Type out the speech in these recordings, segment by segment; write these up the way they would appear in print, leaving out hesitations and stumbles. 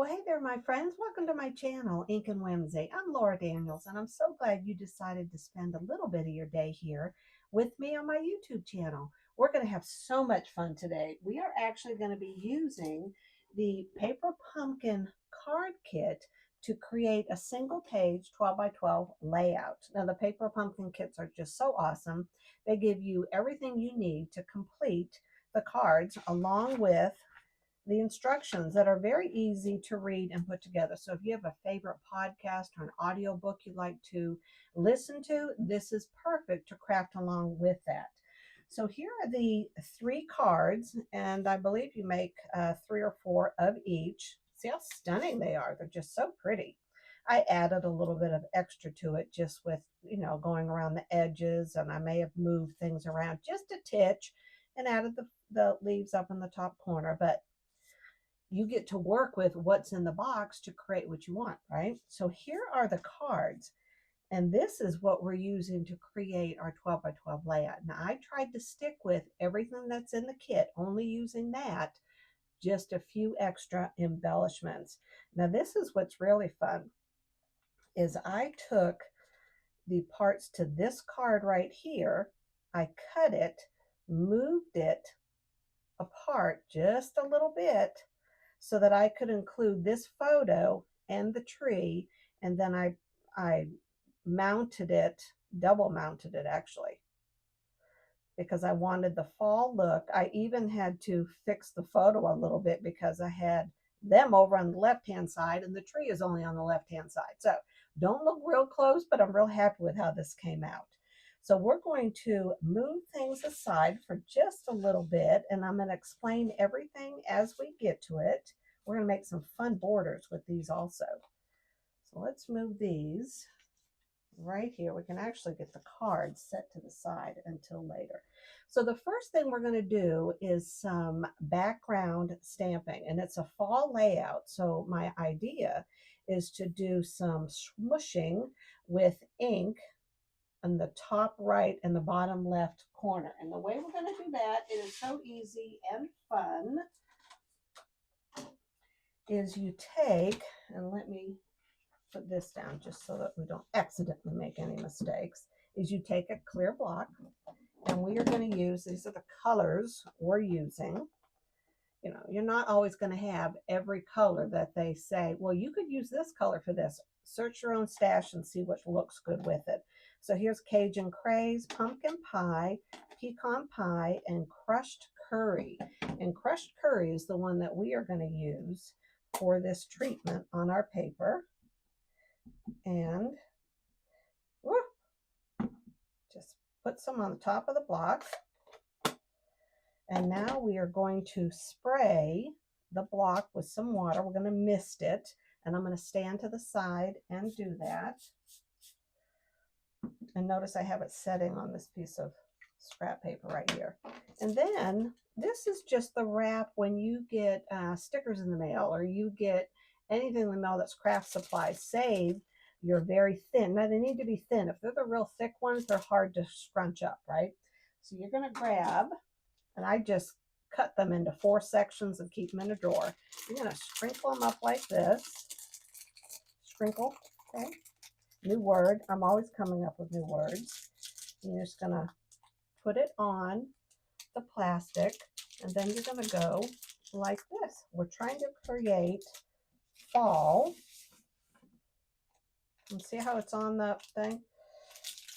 Well, hey there, my friends. Welcome to my channel, Ink and Whimsy. I'm Laura Daniels, and I'm so glad you decided to spend a little bit of your day here with me on my YouTube channel. We're going to have so much fun today. We are actually going to be using the Paper Pumpkin card kit to create a single page 12 by 12 layout. Now, the Paper Pumpkin kits are just so awesome. They give you everything you need to complete the cards along with the instructions that are very easy to read and put together. So if you have a favorite podcast or an audio book you like to listen to, this is perfect to craft along with that. So here are the three cards, and I believe you make three or four of each. See how stunning they are. They're just so pretty. I added a little bit of extra to it just with, going around the edges, and I may have moved things around just a titch and added the leaves up in the top corner. But you get to work with what's in the box to create what you want, right? So here are the cards. And this is what we're using to create our 12 by 12 layout. Now, I tried to stick with everything that's in the kit, only using that, just a few extra embellishments. Now, this is what's really fun, is I took the parts to this card right here, I cut it, moved it apart just a little bit, so that I could include this photo and the tree, and then I mounted it, double mounted it actually, because I wanted the fall look. I even had to fix the photo a little bit because I had them over on the left-hand side and the tree is only on the left-hand side. So don't look real close, but I'm real happy with how this came out. So we're going to move things aside for just a little bit, and I'm going to explain everything as we get to it. We're going to make some fun borders with these also. So let's move these right here. We can actually get the cards set to the side until later. So the first thing we're going to do is some background stamping, and it's a fall layout. So my idea is to do some smooshing with ink on the top right and the bottom left corner. And the way we're going to do that, it is so easy and fun, is you take, and let me put this down just so that we don't accidentally make any mistakes, is you take a clear block, and we are going to use, these are the colors we're using. You're not always going to have every color that they say, well, you could use this color for this. Search your own stash and see what looks good with it. So here's Cajun Craze, Pumpkin Pie, Pecan Pie, and Crushed Curry. And Crushed Curry is the one that we are going to use for this treatment on our paper. And just put some on the top of the block. And now we are going to spray the block with some water. We're going to mist it, and I'm going to stand to the side and do that. And notice I have it setting on this piece of scrap paper right here. And then this is just the wrap when you get stickers in the mail, or you get anything in the mail that's craft supplies. Say you're very thin. Now they need to be thin. If they're the real thick ones, they're hard to scrunch up, right? So you're going to grab, and I just cut them into 4 sections and keep them in a drawer. You're going to sprinkle them up like this. Sprinkle, okay? New word. I'm always coming up with new words. You're just going to put it on the plastic, and then you're going to go like this. We're trying to create fall. And see how it's on the thing?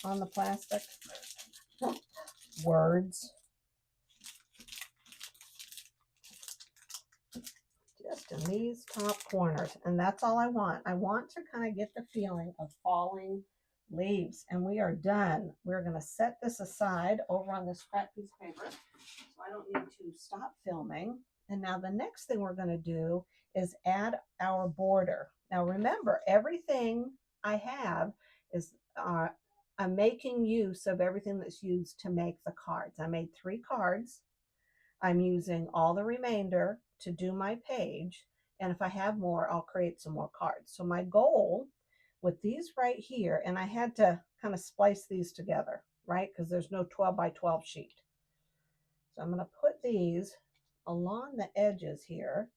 On the plastic? Words. Just in these top corners, and that's all I want. I want to kind of get the feeling of falling leaves, and we are done. We're going to set this aside over on this scrap piece of paper, so I don't need to stop filming. And now the next thing we're going to do is add our border. Now remember, everything I have is I'm making use of everything that's used to make the cards. I made 3 cards. I'm using all the remainder to do my page, and if I have more, I'll create some more cards. So my goal with these right here, and I had to kind of splice these together, right, because there's no 12 by 12 sheet. So I'm going to put these along the edges here,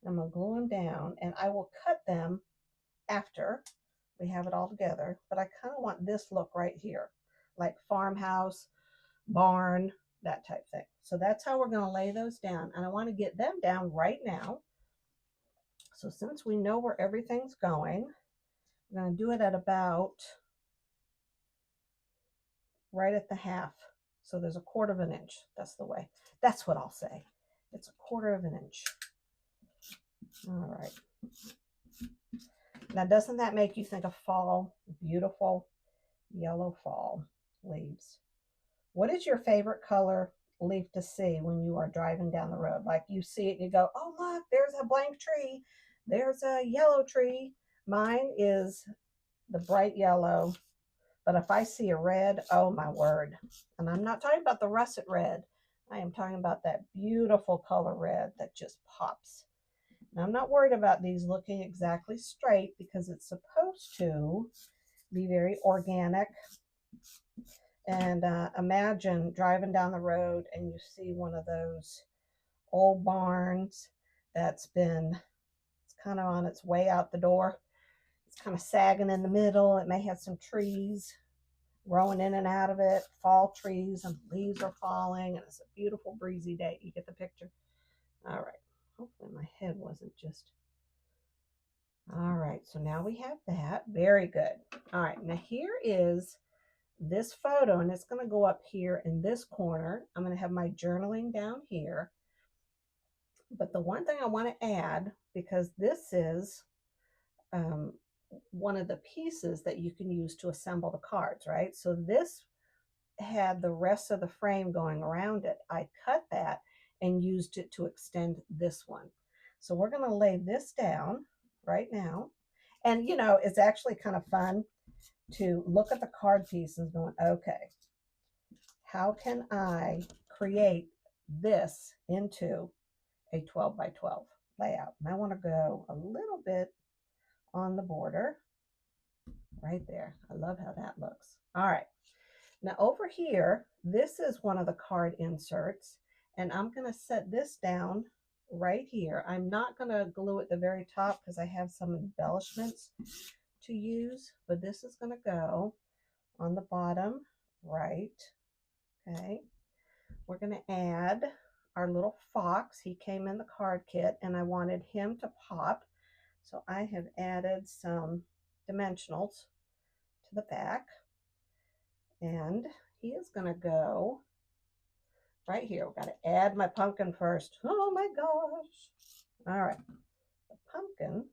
I'm going to glue them down, and I will cut them after we have it all together. But I kind of want this look right here, like farmhouse, barn, that type thing. So that's how we're going to lay those down. And I want to get them down right now. So since we know where everything's going, we're going to do it at about right at the half. So there's a quarter of an inch. That's the way. That's what I'll say. It's a quarter of an inch. All right. Now, doesn't that make you think of fall? Beautiful yellow fall leaves. What is your favorite color leaf to see when you are driving down the road? Like you see it and you go, oh, look, there's a blank tree. There's a yellow tree. Mine is the bright yellow. But if I see a red, oh my word. And I'm not talking about the russet red. I am talking about that beautiful color red that just pops. Now, I'm not worried about these looking exactly straight because it's supposed to be very organic. And imagine driving down the road and you see one of those old barns that's been, it's kind of on its way out the door. It's kind of sagging in the middle. It may have some trees growing in and out of it, fall trees, and leaves are falling, and it's a beautiful breezy day. You get the picture? All right. Hopefully my head wasn't just... All right, so now we have that. Very good. All right, now here is this photo, and it's going to go up here in this corner. I'm going to have my journaling down here. But the one thing I want to add, because this is one of the pieces that you can use to assemble the cards, right? So this had the rest of the frame going around it. I cut that and used it to extend this one. So we're going to lay this down right now. And you know, it's actually kind of fun to look at the card piece and going, okay, how can I create this into a 12 by 12 layout? And I want to go a little bit on the border right there. I love how that looks. All right. Now over here, this is one of the card inserts, and I'm going to set this down right here. I'm not going to glue at the very top because I have some embellishments to use, but this is going to go on the bottom right. Okay. We're going to add our little fox. He came in the card kit, and I wanted him to pop. So I have added some dimensionals to the back. And he is going to go right here. We've got to add my pumpkin first. Oh my gosh. All right. The pumpkin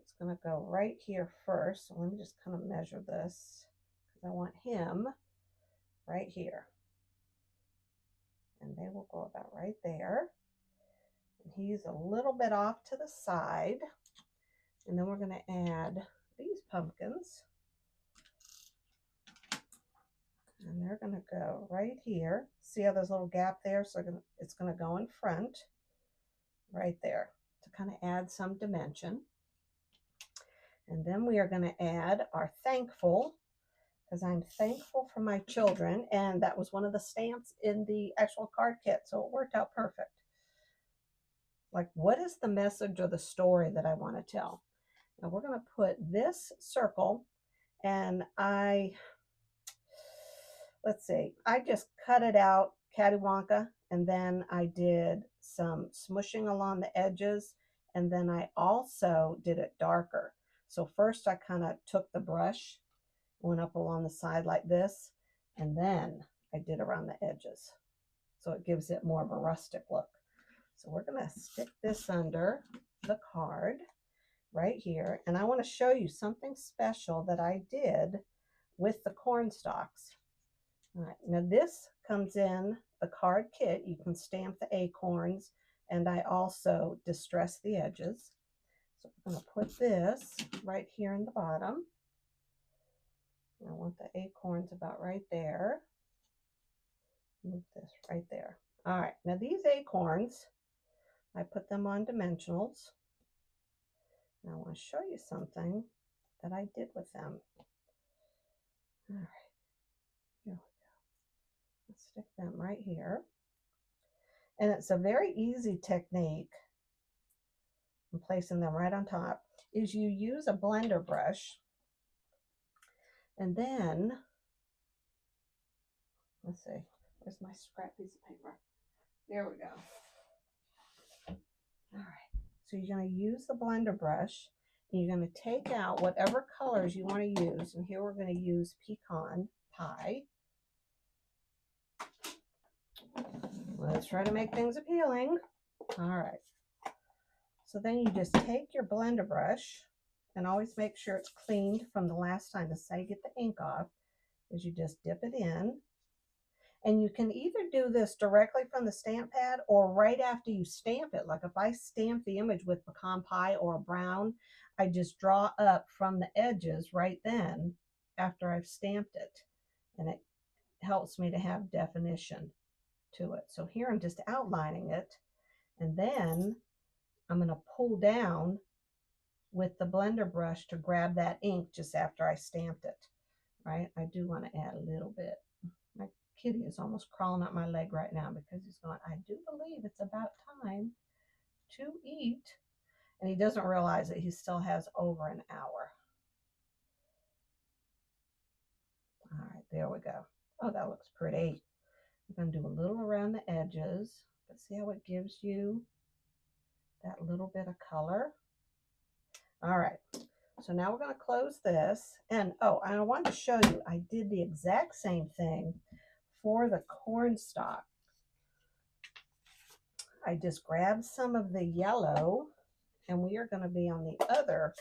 is going to go right here first. So let me just kind of measure this because I want him right here. And they will go about right there. And he's a little bit off to the side. And then we're going to add these pumpkins. And they're going to go right here. See how there's a little gap there? So it's going to go in front right there to kind of add some dimension. And then we are going to add our thankful, because I'm thankful for my children. And that was one of the stamps in the actual card kit. So it worked out perfect. Like, what is the message or the story that I want to tell? Now we're going to put this circle, and let's see, I just cut it out cattywampus, and then I did some smushing along the edges, and then I also did it darker. So first I kind of took the brush, went up along the side like this, and then I did around the edges. So it gives it more of a rustic look. So we're going to stick this under the card right here, and I want to show you something special that I did with the corn stalks. All right, now this comes in the card kit. You can stamp the acorns, and I also distress the edges. So I'm going to put this right here in the bottom. I want the acorns about right there. Move this right there. All right, now these acorns, I put them on dimensionals. Now I want to show you something that I did with them. All right, here we go. Let's stick them right here. And it's a very easy technique and placing them right on top, is you use a blender brush, and then, let's see, where's my scrap piece of paper? There we go. All right, so you're going to use the blender brush, and you're going to take out whatever colors you want to use, and here we're going to use pecan pie. Let's try to make things appealing. All right, so then you just take your blender brush, and always make sure it's cleaned from the last time. This is how you get the ink off, is you just dip it in. And you can either do this directly from the stamp pad or right after you stamp it. Like if I stamp the image with pecan pie or brown, I just draw up from the edges right then after I've stamped it. And it helps me to have definition to it. So here I'm just outlining it. And then I'm going to pull down with the blender brush to grab that ink just after I stamped it. Right? I do want to add a little bit. My kitty is almost crawling up my leg right now because he's going, I do believe it's about time to eat. And he doesn't realize that he still has over an hour. All right, there we go. Oh, that looks pretty. I'm going to do a little around the edges, but see how it gives you that little bit of color? All right, so now we're going to close this. And oh, I wanted to show you, I did the exact same thing for the corn stalk. I just grabbed some of the yellow, and we are going to be on the other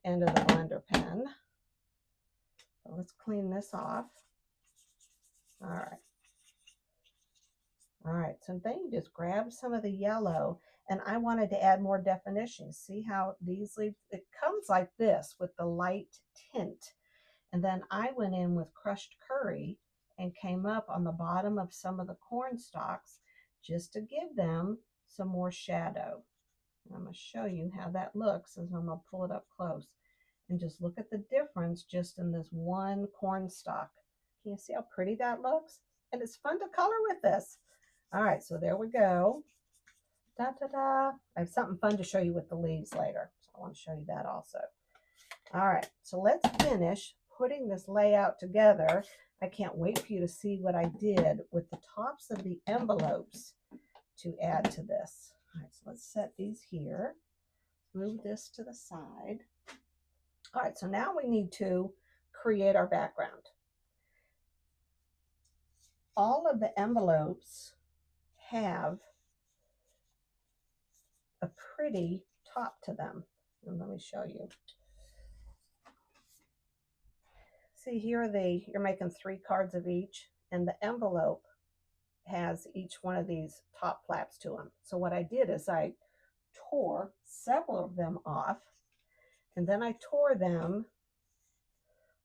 end of the blender pen. So let's clean this off. All right. All right, so then you just grab some of the yellow, and I wanted to add more definition. See how these leaves, it comes like this with the light tint. And then I went in with crushed curry and came up on the bottom of some of the corn stalks just to give them some more shadow. And I'm going to show you how that looks as I'm going to pull it up close. And just look at the difference just in this one corn stalk. Can you see how pretty that looks? And it's fun to color with this. All right, so there we go. Da, da, da. I have something fun to show you with the leaves later. So I want to show you that also. All right, so let's finish putting this layout together. I can't wait for you to see what I did with the tops of the envelopes to add to this. All right, so let's set these here. Move this to the side. All right, so now we need to create our background. All of the envelopes have a pretty top to them. And let me show you. See here, you're making 3 cards of each, and the envelope has each one of these top flaps to them. So what I did is I tore several of them off, and then I tore them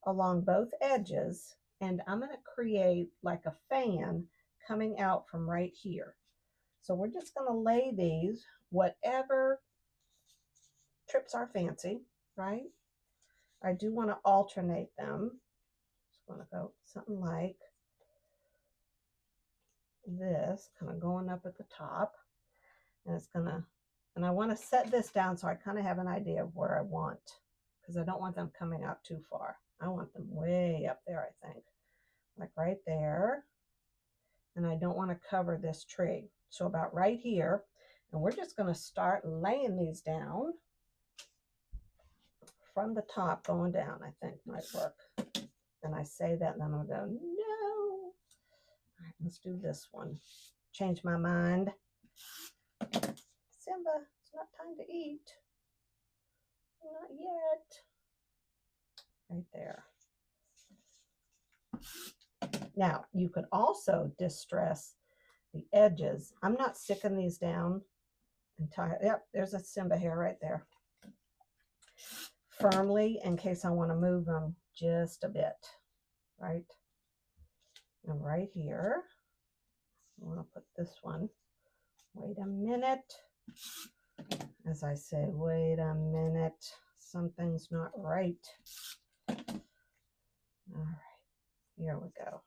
along both edges, and I'm going to create like a fan coming out from right here. So we're just going to lay these, whatever trips our fancy, right? I do want to alternate them. Just want to go something like this, kind of going up at the top. And it's going to, and I want to set this down so I kind of have an idea of where I want, because I don't want them coming out too far. I want them way up there, I think, like right there. And I don't want to cover this tree. So about right here, and we're just going to start laying these down from the top going down, I think might work. And I say that and then I'll go, no. All right, let's do this one. Change my mind. Simba, it's not time to eat. Not yet. Right there. Now, you could also distress the edges. I'm not sticking these down entirely. Yep, there's a Simba hair right there. Firmly, in case I want to move them just a bit, right? And right here, I want to put this one. Wait a minute. As I say, wait a minute. Something's not right. All right, here we go.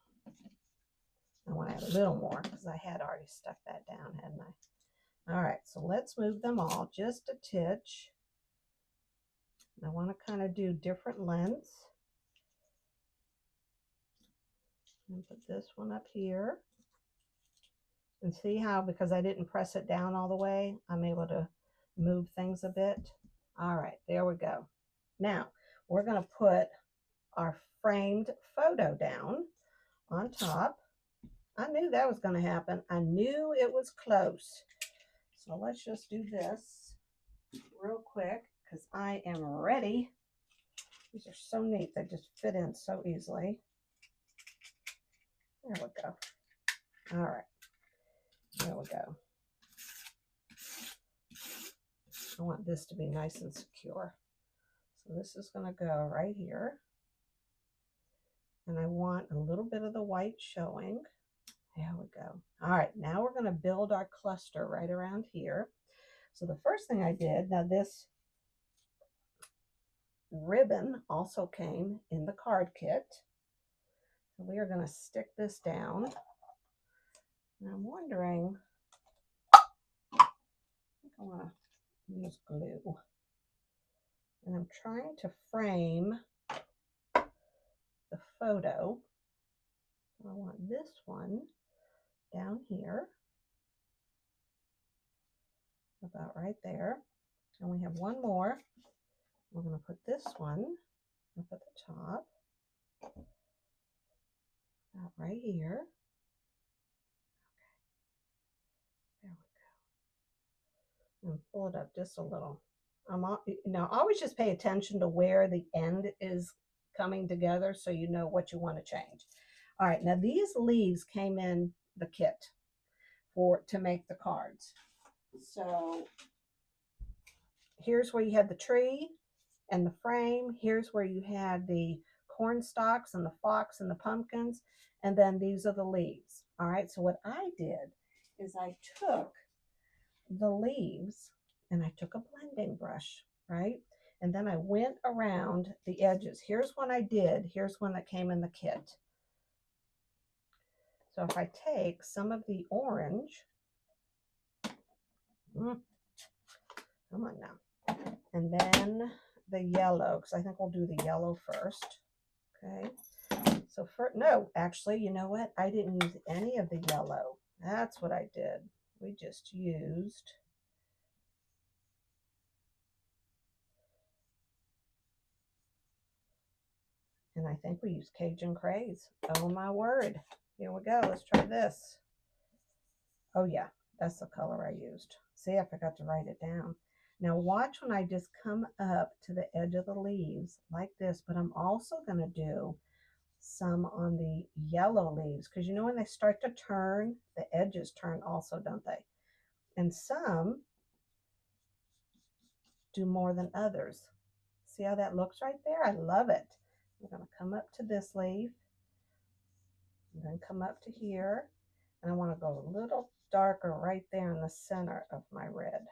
I want to add a little more because I had already stuck that down, hadn't I? All right, so let's move them all just a titch. I want to kind of do different lengths. And put this one up here. And see how, because I didn't press it down all the way, I'm able to move things a bit. All right, there we go. Now, we're going to put our framed photo down on top. I knew that was going to happen. I knew it was close. So let's just do this real quick because I am ready. These are so neat. They just fit in so easily. There we go. All right. There we go. I want this to be nice and secure. So this is going to go right here. And I want a little bit of the white showing. There we go. All right, now we're going to build our cluster right around here. So the first thing I did, now this ribbon also came in the card kit. So we are going to stick this down. And I'm wondering, I think I want to use glue. And I'm trying to frame the photo. So I want this one down here, about right there. And we have one more. We're going to put this one up at the top, about right here. Okay, there we go. And pull it up just a little. Always just pay attention to where the end is coming together so you know what you want to change. All right, now these leaves came in the kit to make the cards. So here's where you had the tree and the frame. Here's where you had the corn stalks and the fox and the pumpkins. And then these are the leaves. All right, so what I did is I took the leaves and I took a blending brush, right? And then I went around the edges. Here's one I did. Here's one that came in the kit. So if I take some of the orange, come on now, and then the yellow, because I think we'll do the yellow first. Okay. So no, actually, you know what? I didn't use any of the yellow. That's what I did. We just used and I think we used Cajun Craze. Oh my word. Here we go. Let's try this. Oh yeah, that's the color I used. See, I forgot to write it down. Now watch when I just come up to the edge of the leaves like this, but I'm also going to do some on the yellow leaves because you know when they start to turn, the edges turn also, don't they? And some do more than others. See how that looks right there? I love it. I'm going to come up to this leaf and then come up to here. And I want to go a little darker right there in the center of my red.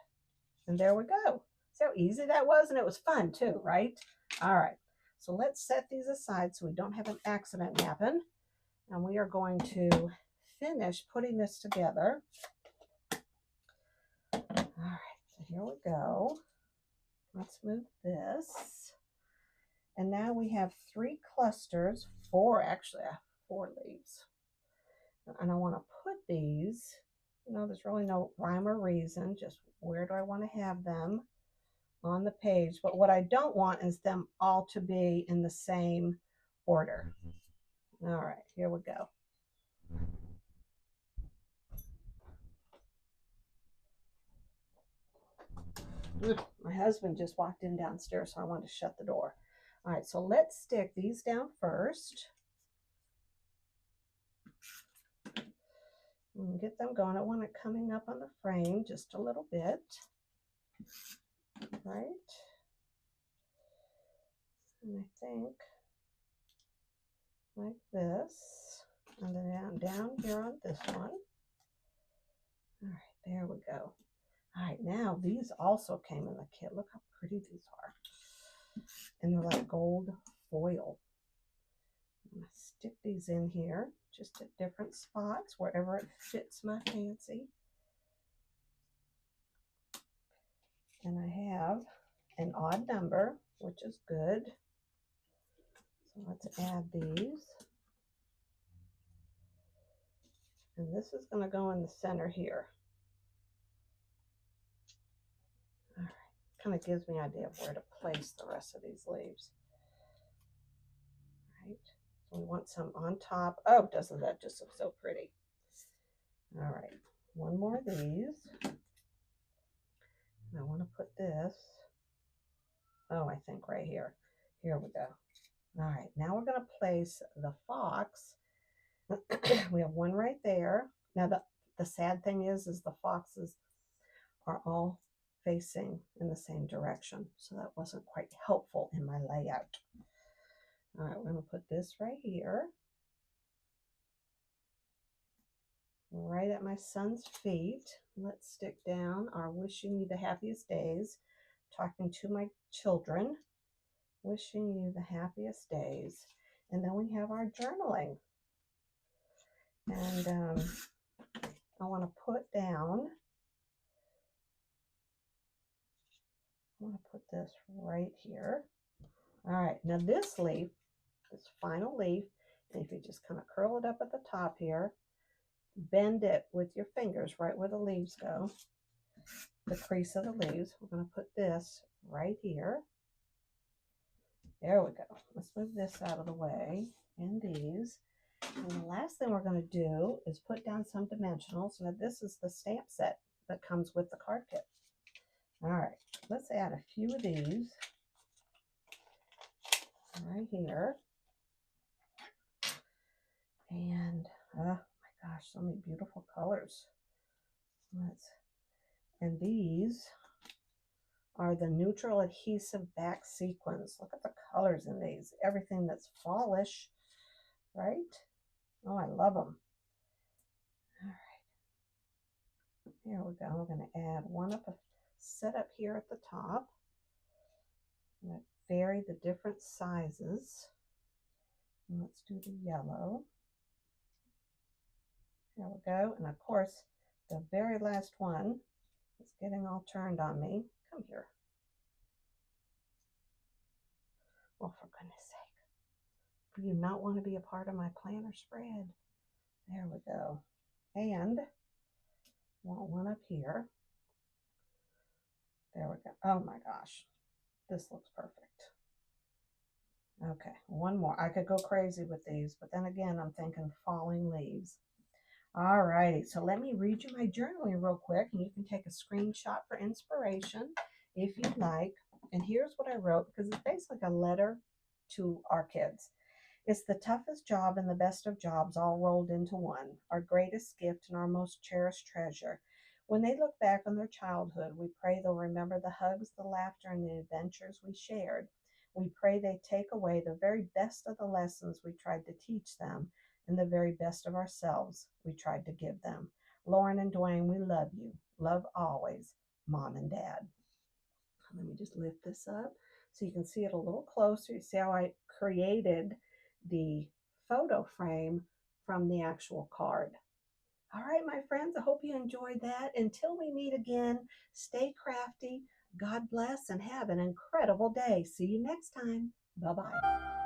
And there we go. See how easy that was? And it was fun too, right? All right. So let's set these aside so we don't have an accident happen. And we are going to finish putting this together. All right. So here we go. Let's move this. And now we have 3 clusters, 4 actually, 4 leaves. And I want to put these, there's really no rhyme or reason, just where do I want to have them on the page. But what I don't want is them all to be in the same order. All right, here we go. My husband just walked in downstairs, so I wanted to shut the door. All right, so let's stick these down first. And get them going. I want it coming up on the frame just a little bit. Right? And I think like this. And then down here on this one. All right, there we go. All right, now these also came in the kit. Look how pretty these are. And they're like gold foil. I'm going to stick these in here just at different spots wherever it fits my fancy. And I have an odd number, which is good. So let's add these. And this is going to go in the center here. All right. Kind of gives me an idea of where to place the rest of these leaves. All right. So we want some on top. Oh, doesn't that just look so pretty? All right. One more of these. And I want to put this, oh, I think right here. Here we go. All right. Now we're going to place the fox. We have one right there. Now the sad thing is the foxes are all facing in the same direction. So that wasn't quite helpful in my layout. All right, we're going to put this right here. Right at my son's feet. Let's stick down our wishing you the happiest days. Talking to my children. Wishing you the happiest days. And then we have our journaling. And I want to put down, I want to put this right here. All right, now this leaf, this final leaf, and if you just kind of curl it up at the top here, bend it with your fingers right where the leaves go, the crease of the leaves. We're going to put this right here. There we go. Let's move this out of the way, and these. And the last thing we're going to do is put down some dimensionals. Now this is the stamp set that comes with the card kit. All right, let's add a few of these right here. And oh my gosh, so many beautiful colors. And these are the neutral adhesive back sequins. Look at the colors in these. Everything that's fallish, right? Oh, I love them. All right. Here we go. We're going to add one up, set up here at the top. I'm going to vary the different sizes. And let's do the yellow. There we go. And of course, the very last one is getting all turned on me. Come here. Well, for goodness sake. Do you not want to be a part of my planner spread? There we go. And want one up here. There we go. Oh my gosh. This looks perfect. Okay, one more. I could go crazy with these, but then again, I'm thinking falling leaves. All righty, so let me read you my journaling real quick, and you can take a screenshot for inspiration if you'd like. And here's what I wrote, because it's basically a letter to our kids. It's the toughest job and the best of jobs all rolled into one, our greatest gift and our most cherished treasure. When they look back on their childhood, we pray they'll remember the hugs, the laughter, and the adventures we shared. We pray they take away the very best of the lessons we tried to teach them and the very best of ourselves we tried to give them. Lauren and Dwayne, we love you. Love always, Mom and Dad. Let me just lift this up so you can see it a little closer. You see how I created the photo frame from the actual card. All right, my friends, I hope you enjoyed that. Until we meet again, stay crafty, God bless, and have an incredible day. See you next time. Bye-bye.